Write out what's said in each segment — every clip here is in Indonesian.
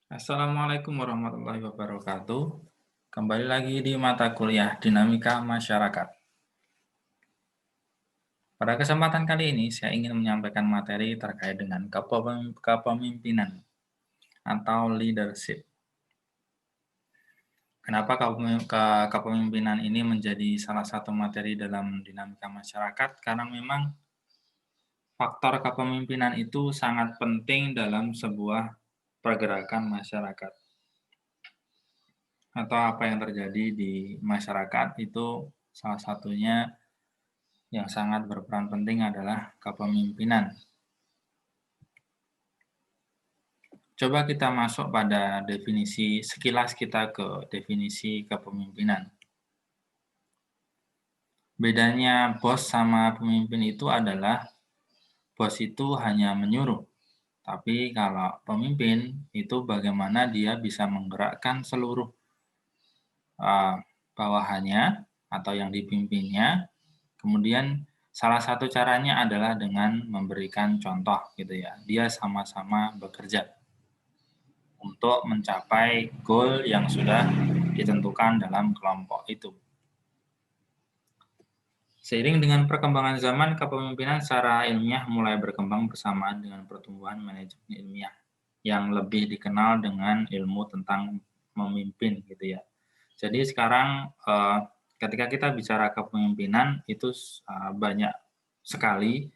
Assalamualaikum warahmatullahi wabarakatuh. Kembali lagi di mata kuliah Dinamika Masyarakat. Pada kesempatan kali ini, saya ingin menyampaikan materi terkait dengan kepemimpinan atau leadership. Kenapa kepemimpinan ini menjadi salah satu materi dalam dinamika masyarakat? Karena memang faktor kepemimpinan itu sangat penting dalam sebuah pergerakan masyarakat. Atau apa yang terjadi di masyarakat itu salah satunya yang sangat berperan penting adalah kepemimpinan. Coba kita masuk pada definisi, sekilas kita ke definisi kepemimpinan. Bedanya bos sama pemimpin itu adalah bos itu hanya menyuruh, tapi kalau pemimpin itu bagaimana dia bisa menggerakkan seluruh bawahannya atau yang dipimpinnya. Kemudian salah satu caranya adalah dengan memberikan contoh gitu ya. Dia sama-sama bekerja untuk mencapai goal yang sudah ditentukan dalam kelompok itu. Seiring dengan perkembangan zaman, kepemimpinan secara ilmiah mulai berkembang bersamaan dengan pertumbuhan manajemen ilmiah yang lebih dikenal dengan ilmu tentang memimpin gitu ya. Jadi sekarang ketika kita bicara kepemimpinan itu banyak sekali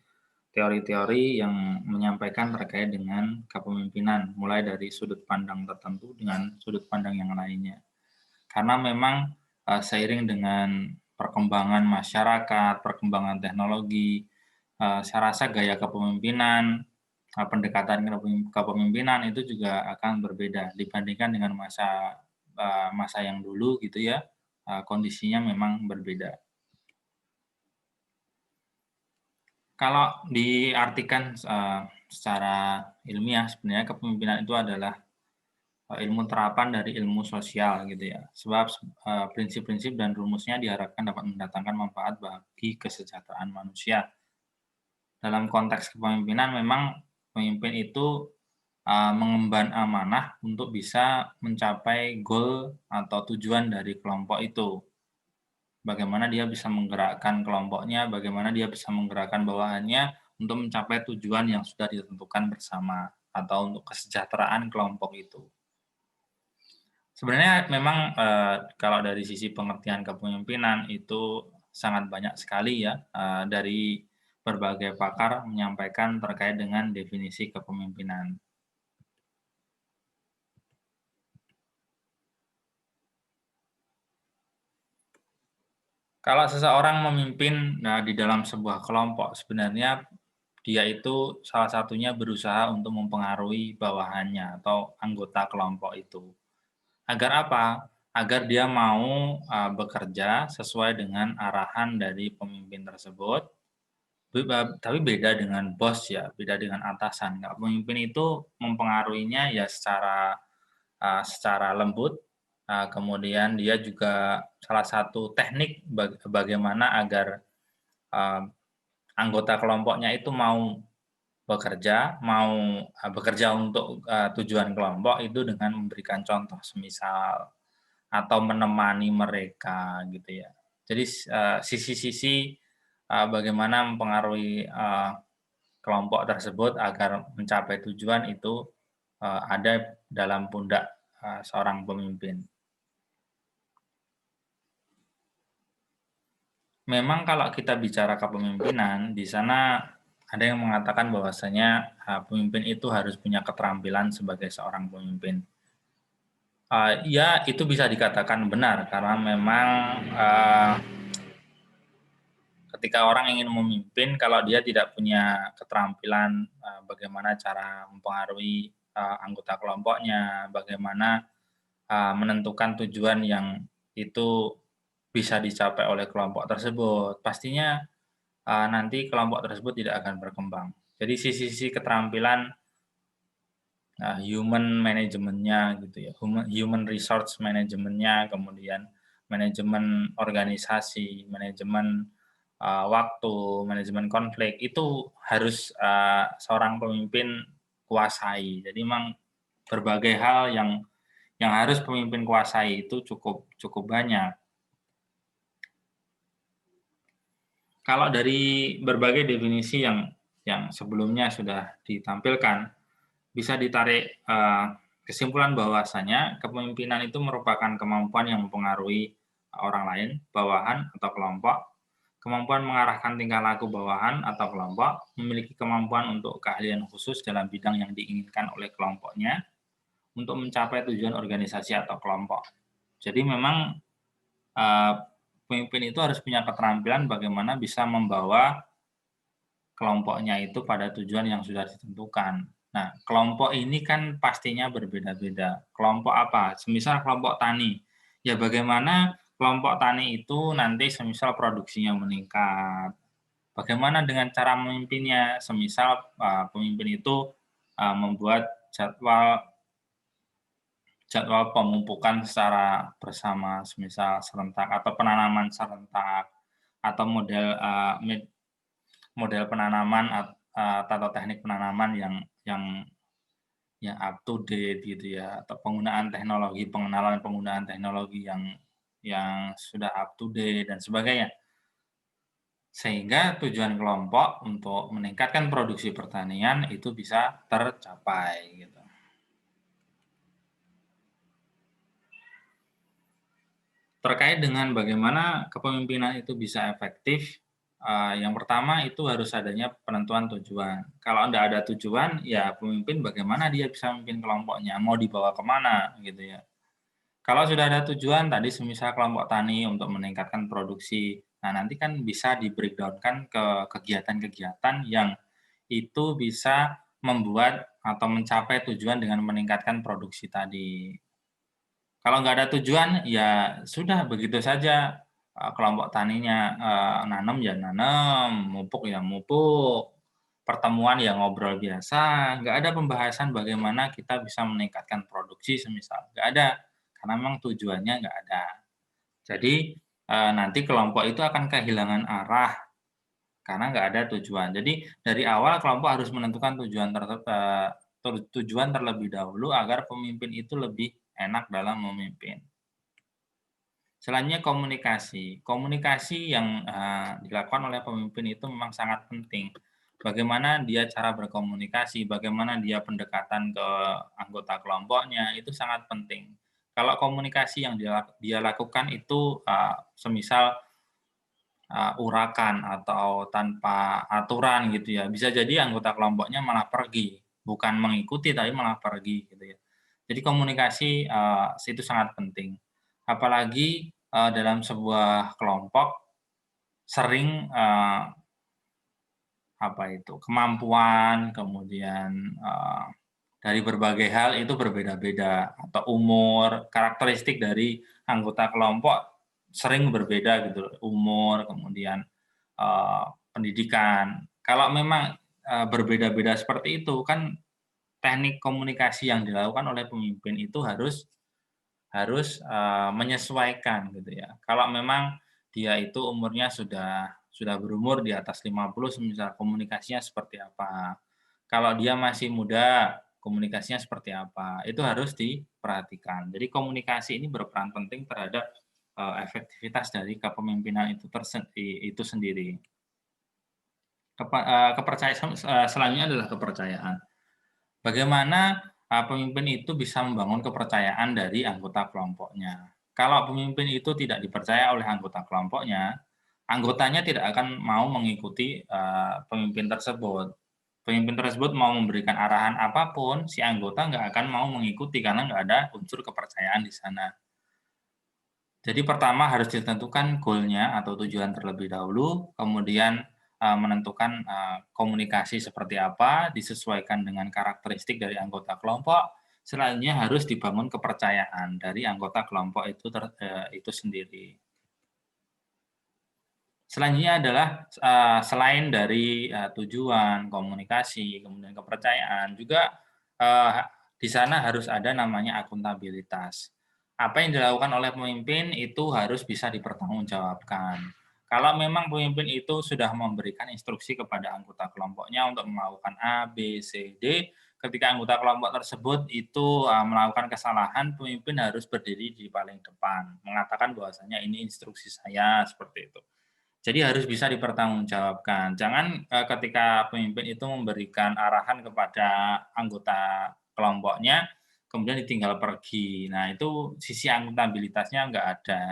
teori-teori yang menyampaikan terkait dengan kepemimpinan, mulai dari sudut pandang tertentu dengan sudut pandang yang lainnya. Karena memang seiring dengan perkembangan masyarakat, perkembangan teknologi, saya rasa gaya kepemimpinan, pendekatan kepemimpinan itu juga akan berbeda dibandingkan dengan masa yang dulu gitu ya, kondisinya memang berbeda. Kalau diartikan secara ilmiah sebenarnya kepemimpinan itu adalah ilmu terapan dari ilmu sosial gitu ya. Sebab prinsip-prinsip dan rumusnya diharapkan dapat mendatangkan manfaat bagi kesejahteraan manusia. Dalam konteks kepemimpinan memang pemimpin itu mengemban amanah untuk bisa mencapai goal atau tujuan dari kelompok itu. Bagaimana dia bisa menggerakkan kelompoknya, bagaimana dia bisa menggerakkan bawahannya untuk mencapai tujuan yang sudah ditentukan bersama atau untuk kesejahteraan kelompok itu. Sebenarnya memang kalau dari sisi pengertian kepemimpinan itu sangat banyak sekali ya, dari berbagai pakar menyampaikan terkait dengan definisi kepemimpinan. Kalau seseorang memimpin, di dalam sebuah kelompok, sebenarnya dia itu salah satunya berusaha untuk mempengaruhi bawahannya atau anggota kelompok itu. Agar apa? Agar dia mau, bekerja sesuai dengan arahan dari pemimpin tersebut, tapi beda dengan bos ya, beda dengan atasan. Kalau pemimpin itu mempengaruhinya ya secara lembut, kemudian dia juga salah satu teknik bagaimana agar, eee, anggota kelompoknya itu mau bekerja untuk, tujuan kelompok itu dengan memberikan contoh semisal atau menemani mereka gitu ya. Jadi sisi-sisi, bagaimana mempengaruhi, kelompok tersebut agar mencapai tujuan itu, ada dalam pundak, seorang pemimpin. Memang kalau kita bicara kepemimpinan, di sana ada yang mengatakan bahwasanya, pemimpin itu harus punya keterampilan sebagai seorang pemimpin. Ya itu bisa dikatakan benar karena memang, ketika orang ingin memimpin kalau dia tidak punya keterampilan, bagaimana cara mempengaruhi, anggota kelompoknya, bagaimana, menentukan tujuan yang itu bisa dicapai oleh kelompok tersebut, pastinya, nanti kelompok tersebut tidak akan berkembang. Jadi sisi-sisi keterampilan, human manajemennya gitu ya, human resource manajemennya, kemudian manajemen organisasi, manajemen, waktu, manajemen konflik, itu harus, seorang pemimpin kuasai. Jadi memang berbagai hal yang harus pemimpin kuasai itu cukup banyak. Kalau dari berbagai definisi yang sebelumnya sudah ditampilkan, bisa ditarik kesimpulan bahwasanya kepemimpinan itu merupakan kemampuan yang mempengaruhi orang lain, bawahan atau kelompok, kemampuan mengarahkan tingkah laku bawahan atau kelompok, memiliki kemampuan untuk keahlian khusus dalam bidang yang diinginkan oleh kelompoknya untuk mencapai tujuan organisasi atau kelompok. Jadi memang pemimpin itu harus punya keterampilan bagaimana bisa membawa kelompoknya itu pada tujuan yang sudah ditentukan. Nah, kelompok ini kan pastinya berbeda-beda. Kelompok apa? Semisal kelompok tani. Ya bagaimana kelompok tani itu nanti semisal produksinya meningkat. Bagaimana dengan cara memimpinnya? Semisal pemimpin itu membuat jadwal pemupukan secara bersama, semisal serentak atau penanaman serentak atau model penanaman atau teknik penanaman yang up to date gitu ya, atau pengenalan penggunaan teknologi yang sudah up to date dan sebagainya. Sehingga tujuan kelompok untuk meningkatkan produksi pertanian itu bisa tercapai gitu. Terkait dengan bagaimana kepemimpinan itu bisa efektif, yang pertama itu harus adanya penentuan tujuan. Kalau tidak ada tujuan, ya pemimpin bagaimana dia bisa memimpin kelompoknya, mau dibawa kemana gitu ya. Kalau sudah ada tujuan tadi semisal kelompok tani untuk meningkatkan produksi, nah nanti kan bisa di-breakdown-kan ke kegiatan-kegiatan yang itu bisa membuat atau mencapai tujuan dengan meningkatkan produksi tadi. Kalau nggak ada tujuan, ya sudah begitu saja, kelompok taninya, nanam ya nanam, mupuk ya mupuk, pertemuan ya ngobrol biasa, nggak ada pembahasan bagaimana kita bisa meningkatkan produksi semisal, nggak ada, karena memang tujuannya nggak ada. Jadi, nanti kelompok itu akan kehilangan arah, karena nggak ada tujuan. Jadi dari awal kelompok harus menentukan tujuan terlebih dahulu agar pemimpin itu lebih enak dalam memimpin. Selanjutnya komunikasi. Komunikasi yang, dilakukan oleh pemimpin itu memang sangat penting. Bagaimana dia cara berkomunikasi, bagaimana dia pendekatan ke anggota kelompoknya, itu sangat penting. Kalau komunikasi yang dia lakukan itu, semisal, urakan atau tanpa aturan gitu ya, bisa jadi anggota kelompoknya malah pergi, bukan mengikuti tapi malah pergi gitu ya. Jadi komunikasi, itu sangat penting. Apalagi, dalam sebuah kelompok sering, kemampuan, kemudian, dari berbagai hal itu berbeda-beda, atau umur, karakteristik dari anggota kelompok sering berbeda gitu, umur, kemudian, pendidikan. Kalau memang, berbeda-beda seperti itu, kan teknik komunikasi yang dilakukan oleh pemimpin itu harus menyesuaikan gitu ya. Kalau memang dia itu umurnya sudah berumur di atas 50 semisal komunikasinya seperti apa. Kalau dia masih muda, komunikasinya seperti apa, itu harus diperhatikan. Jadi komunikasi ini berperan penting terhadap, efektivitas dari kepemimpinan itu sendiri. Selanjutnya adalah kepercayaan. Bagaimana, pemimpin itu bisa membangun kepercayaan dari anggota kelompoknya. Kalau pemimpin itu tidak dipercaya oleh anggota kelompoknya, anggotanya tidak akan mau mengikuti, pemimpin tersebut. Pemimpin tersebut mau memberikan arahan apapun, si anggota nggak akan mau mengikuti karena nggak ada unsur kepercayaan di sana. Jadi pertama harus ditentukan goal-nya atau tujuan terlebih dahulu, kemudian, menentukan, komunikasi seperti apa, disesuaikan dengan karakteristik dari anggota kelompok, selanjutnya harus dibangun kepercayaan dari anggota kelompok itu sendiri. Selanjutnya adalah, selain dari, tujuan, komunikasi, kemudian kepercayaan, juga, di sana harus ada namanya akuntabilitas. Apa yang dilakukan oleh pemimpin itu harus bisa dipertanggungjawabkan. Kalau memang pemimpin itu sudah memberikan instruksi kepada anggota kelompoknya untuk melakukan A, B, C, D, ketika anggota kelompok tersebut itu melakukan kesalahan, pemimpin harus berdiri di paling depan, mengatakan bahwasanya ini instruksi saya, seperti itu. Jadi harus bisa dipertanggungjawabkan. Jangan ketika pemimpin itu memberikan arahan kepada anggota kelompoknya, kemudian ditinggal pergi. Nah, itu sisi akuntabilitasnya nggak ada.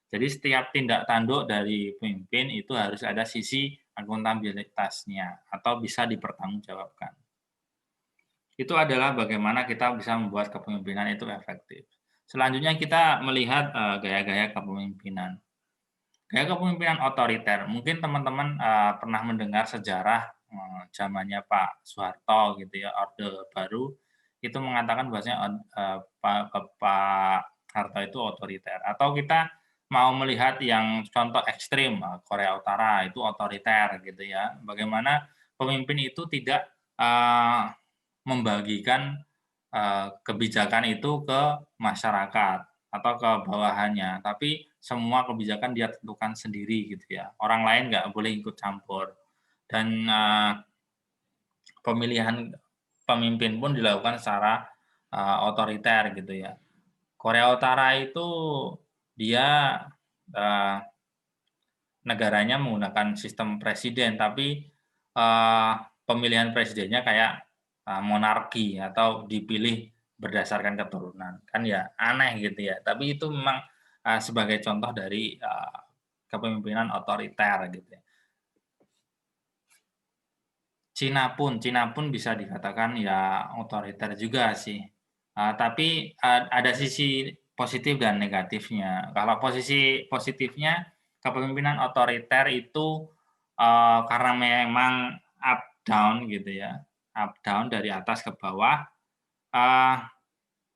Jadi setiap tindak tanduk dari pemimpin itu harus ada sisi akuntabilitasnya atau bisa dipertanggungjawabkan. Itu adalah bagaimana kita bisa membuat kepemimpinan itu efektif. Selanjutnya kita melihat gaya-gaya kepemimpinan. Gaya kepemimpinan otoriter, mungkin teman-teman pernah mendengar sejarah zamannya Pak Soeharto gitu ya, Orde Baru itu mengatakan bahwasanya Pak Harto itu otoriter. Atau kita mau melihat yang contoh ekstrim, Korea Utara itu otoriter gitu ya. Bagaimana pemimpin itu tidak membagikan kebijakan itu ke masyarakat atau ke bawahannya, tapi semua kebijakan dia tentukan sendiri gitu ya. Orang lain nggak boleh ikut campur. Dan pemilihan pemimpin pun dilakukan secara otoriter gitu ya. Korea Utara itu dia negaranya menggunakan sistem presiden, tapi pemilihan presidennya kayak monarki atau dipilih berdasarkan keturunan. Kan ya aneh gitu ya, tapi itu memang sebagai contoh dari kepemimpinan otoriter gitu ya. Cina pun bisa dikatakan ya otoriter juga sih, tapi ada sisi positif dan negatifnya. Kalau posisi positifnya, kepemimpinan otoriter itu, karena memang up down gitu ya, up down dari atas ke bawah, eee,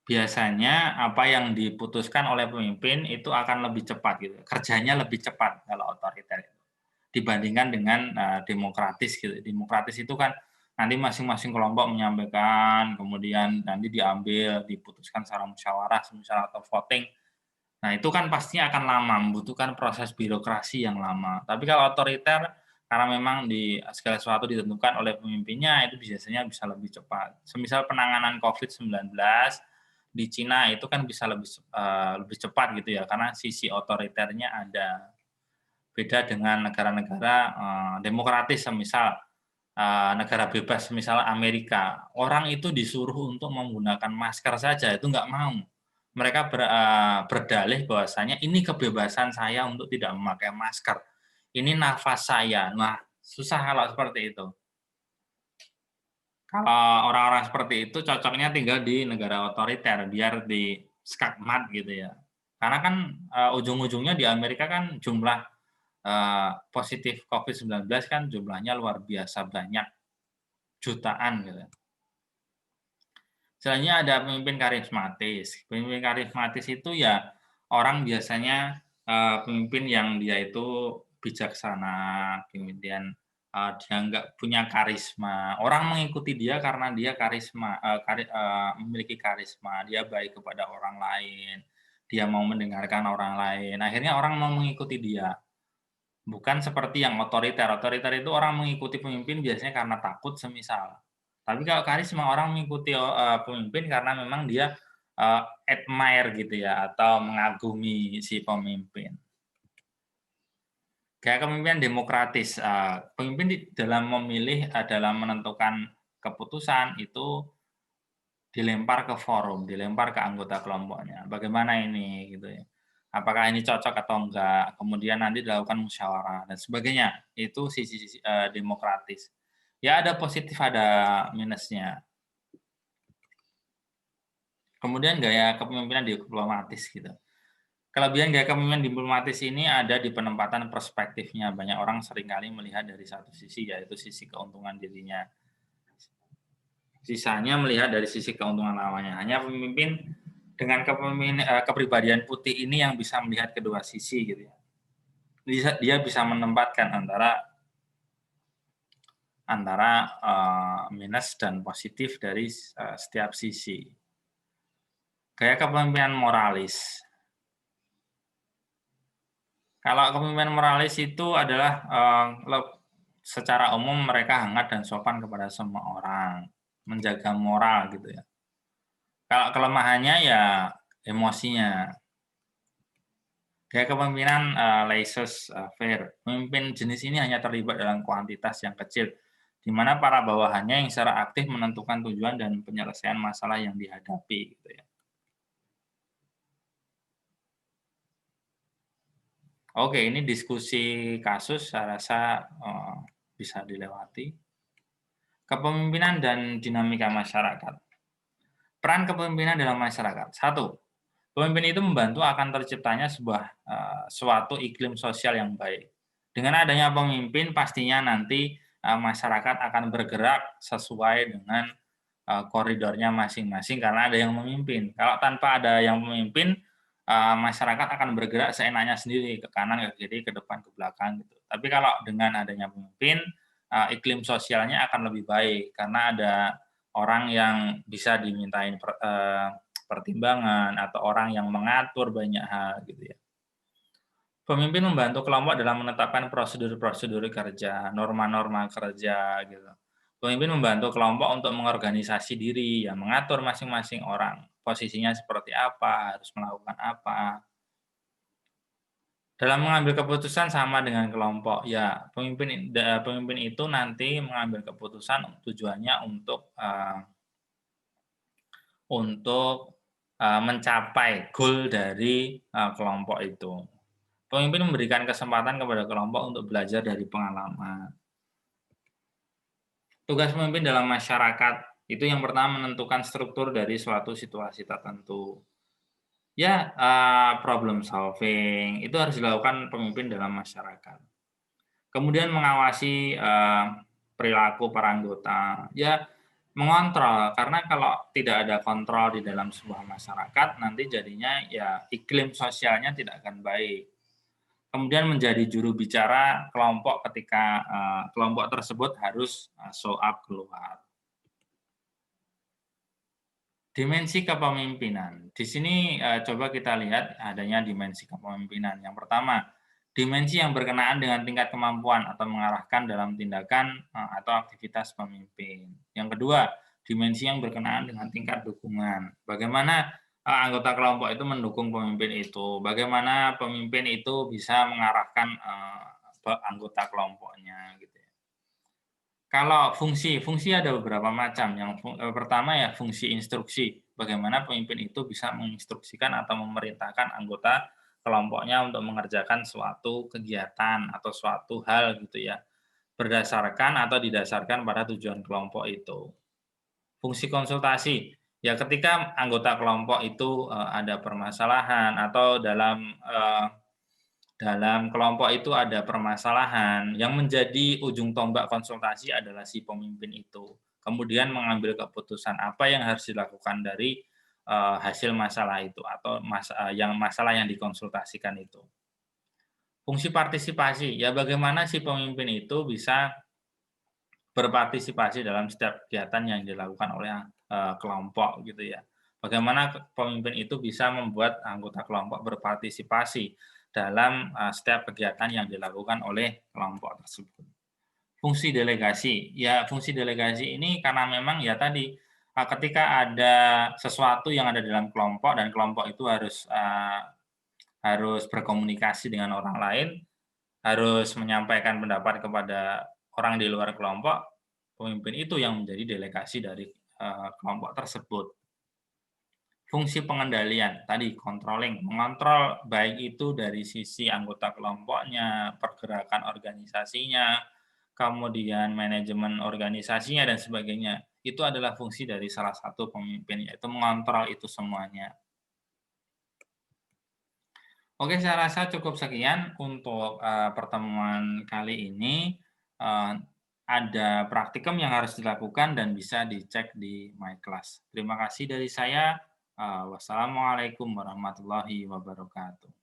biasanya apa yang diputuskan oleh pemimpin itu akan lebih cepat gitu, kerjanya lebih cepat kalau otoriter. Dibandingkan dengan demokratis gitu. Demokratis itu kan nanti masing-masing kelompok menyampaikan, kemudian nanti diambil, diputuskan secara musyawarah semisal atau voting. Nah, itu kan pastinya akan lama, membutuhkan proses birokrasi yang lama. Tapi kalau otoriter, karena memang segala sesuatu ditentukan oleh pemimpinnya, itu biasanya bisa lebih cepat. Semisal penanganan COVID-19 di Cina itu kan bisa lebih cepat gitu ya, karena sisi otoriternya ada. Beda dengan negara-negara demokratis semisal negara bebas misal Amerika, orang itu disuruh untuk menggunakan masker saja itu nggak mau. Mereka berdalih bahwasanya ini kebebasan saya untuk tidak memakai masker, ini nafas saya. Nah, susah kalau seperti itu. Kalau orang-orang seperti itu cocoknya tinggal di negara otoriter biar di-skakmat gitu ya. Karena kan ujung-ujungnya di Amerika kan jumlah positif COVID-19 kan jumlahnya luar biasa banyak, jutaan gitu. Selanjutnya ada pemimpin karismatis. Pemimpin karismatis itu ya orang biasanya, pemimpin yang dia itu bijaksana, kemudian, dia nggak punya karisma. Orang mengikuti dia karena dia memiliki karisma, dia baik kepada orang lain, dia mau mendengarkan orang lain, akhirnya orang mau mengikuti dia. Bukan seperti yang otoriter. Otoriter itu orang mengikuti pemimpin biasanya karena takut semisal. Tapi kalau karisma orang mengikuti, pemimpin karena memang dia, admire gitu ya atau mengagumi si pemimpin. Kayak kepemimpinan demokratis, pemimpin di dalam memilih, dalam menentukan keputusan itu dilempar ke forum, dilempar ke anggota kelompoknya. Bagaimana ini gitu ya. Apakah ini cocok atau enggak, kemudian nanti dilakukan musyawarah dan sebagainya. Itu sisi-sisi, demokratis. Ya ada positif, ada minusnya. Kemudian gaya kepemimpinan diplomatis gitu. Kelebihan gaya kepemimpinan diplomatis ini ada di penempatan perspektifnya. Banyak orang seringkali melihat dari satu sisi, yaitu sisi keuntungan dirinya. Sisanya melihat dari sisi keuntungan lawannya. Hanya pemimpin dengan kepribadian putih ini yang bisa melihat kedua sisi gitu ya. Dia bisa menempatkan antara minus dan positif dari setiap sisi. Gaya kepemimpinan moralis. Kalau kepemimpinan moralis itu adalah secara umum mereka hangat dan sopan kepada semua orang. menjaga moral gitu ya. Kalau kelemahannya ya emosinya. Gaya kepemimpinan laissez-faire. Pemimpin jenis ini hanya terlibat dalam kuantitas yang kecil, di mana para bawahannya yang secara aktif menentukan tujuan dan penyelesaian masalah yang dihadapi gitu ya. Oke, ini diskusi kasus saya rasa, bisa dilewati. Kepemimpinan dan dinamika masyarakat. Peran kepemimpinan dalam masyarakat. Satu, pemimpin itu membantu akan terciptanya suatu iklim sosial yang baik. Dengan adanya pemimpin pastinya nanti, masyarakat akan bergerak sesuai dengan, koridornya masing-masing karena ada yang memimpin. Kalau tanpa ada yang memimpin, masyarakat akan bergerak seenaknya sendiri, ke kanan, ke kiri, ke depan, ke belakang gitu. Tapi kalau dengan adanya pemimpin, iklim sosialnya akan lebih baik karena ada orang yang bisa dimintain pertimbangan atau orang yang mengatur banyak hal gitu ya. Pemimpin membantu kelompok dalam menetapkan prosedur-prosedur kerja, norma-norma kerja gitu. Pemimpin membantu kelompok untuk mengorganisasi diri, ya mengatur masing-masing orang, posisinya seperti apa, harus melakukan apa. Dalam mengambil keputusan sama dengan kelompok, ya pemimpin itu nanti mengambil keputusan tujuannya untuk mencapai goal dari, kelompok itu. Pemimpin memberikan kesempatan kepada kelompok untuk belajar dari pengalaman. Tugas pemimpin dalam masyarakat itu yang pertama menentukan struktur dari suatu situasi tertentu. Ya, problem solving itu harus dilakukan pemimpin dalam masyarakat. Kemudian mengawasi, perilaku para anggota. Ya, mengontrol, karena kalau tidak ada kontrol di dalam sebuah masyarakat, nanti jadinya ya iklim sosialnya tidak akan baik. Kemudian menjadi juru bicara kelompok ketika, kelompok tersebut harus, show up keluar. Dimensi kepemimpinan. Di sini, coba kita lihat adanya dimensi kepemimpinan. Yang pertama, dimensi yang berkenaan dengan tingkat kemampuan atau mengarahkan dalam tindakan, atau aktivitas pemimpin. Yang kedua, dimensi yang berkenaan dengan tingkat dukungan. Bagaimana, anggota kelompok itu mendukung pemimpin itu, bagaimana pemimpin itu bisa mengarahkan, anggota kelompoknya gitu ya. Kalau fungsi ada beberapa macam. Pertama ya fungsi instruksi, bagaimana pemimpin itu bisa menginstruksikan atau memerintahkan anggota kelompoknya untuk mengerjakan suatu kegiatan atau suatu hal gitu ya, berdasarkan atau didasarkan pada tujuan kelompok itu. Fungsi konsultasi, ya ketika anggota kelompok itu, ada permasalahan atau dalam kelompok itu ada permasalahan, yang menjadi ujung tombak konsultasi adalah si pemimpin itu. Kemudian mengambil keputusan apa yang harus dilakukan dari, hasil masalah itu atau masalah yang dikonsultasikan itu. Fungsi partisipasi, ya bagaimana si pemimpin itu bisa berpartisipasi dalam setiap kegiatan yang dilakukan oleh, kelompok gitu ya. Bagaimana pemimpin itu bisa membuat anggota kelompok berpartisipasi dalam, setiap kegiatan yang dilakukan oleh kelompok tersebut. Fungsi delegasi, ya fungsi delegasi ini karena memang ya tadi, ketika ada sesuatu yang ada dalam kelompok dan kelompok itu harus berkomunikasi dengan orang lain, harus menyampaikan pendapat kepada orang di luar kelompok, pemimpin itu yang menjadi delegasi dari, kelompok tersebut. Fungsi pengendalian, tadi controlling, mengontrol baik itu dari sisi anggota kelompoknya, pergerakan organisasinya, kemudian manajemen organisasinya dan sebagainya. Itu adalah fungsi dari salah satu pemimpin, yaitu mengontrol itu semuanya. Oke, saya rasa cukup sekian untuk, pertemuan kali ini, ada praktikum yang harus dilakukan dan bisa dicek di My Class. Terima kasih dari saya, wassalamualaikum warahmatullahi wabarakatuh.